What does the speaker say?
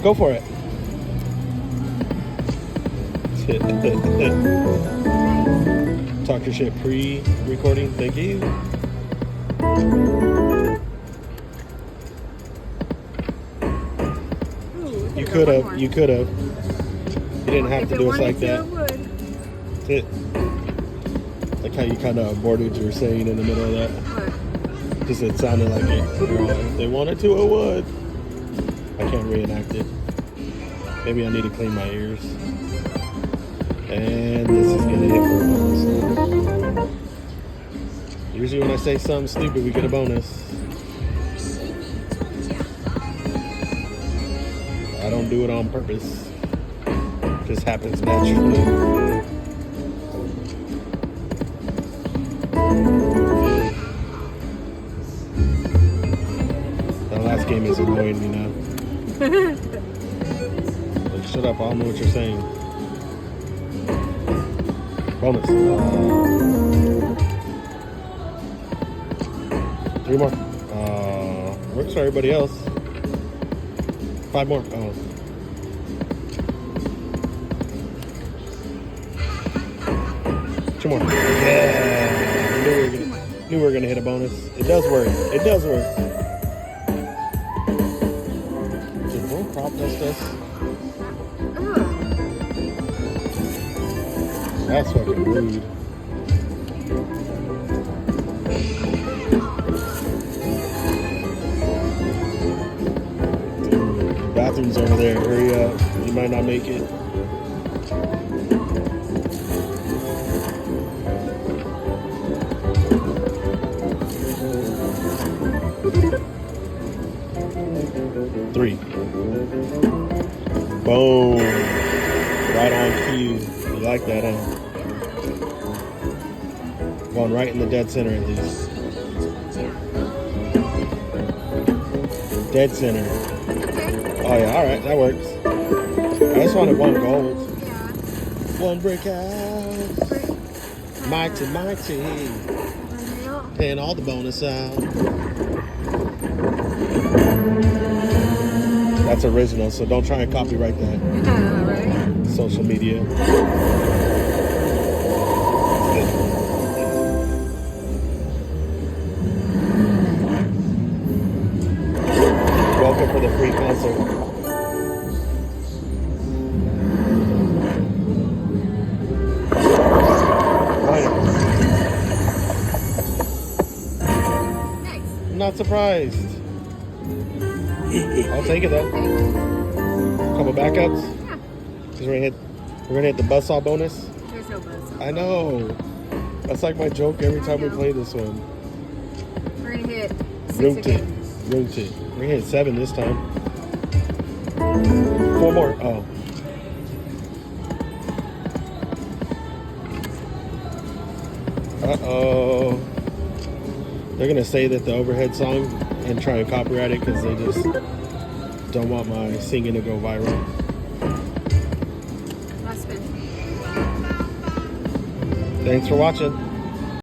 Go for it. Talk your shit pre-recording. Thank you. You could have. You could have. You didn't have to do us like that. That's it. Like how you kind of aborted your saying in the middle of that. What? Because it sounded like it. If they wanted to, it would. I can't reenact it. Maybe I need to clean my ears. And this is gonna hit for a bonus. Usually when I say something stupid, we get a bonus. I don't do it on purpose. It just happens naturally. That last game is annoying me now. Like, shut up, I don't know what you're saying. Bonus. 3 more. Works for everybody else. 5 more. Oh. Two more. Yeah. Knew we were gonna hit a bonus. It does work. It does work. Did Bull prop test us? That's fucking rude. Dude, bathroom's over there. Hurry up. You might not make it. Three. Boom. Right on cue. You like that, huh? Going right in the dead center at least. Dead center. Oh yeah, alright, that works. I just wanted 1 gold. 1 breakout. Mighty. Paying all the bonus out. That's original, so don't try and copyright that. Right? Social media. Welcome for the free concert. I'm not surprised. I'll take it though. Couple backups. Yeah. Cause we're gonna hit the buzzsaw bonus. There's no buzz. I know. That's like my joke every time we play this one. We're gonna hit 6 Root again. it. Root it. We're gonna hit 7 this time. 4 more. Oh. Uh-oh. They're gonna say that the overhead song and try and copyright it because they just don't want my singing to go viral. Last spin. Thanks for watching.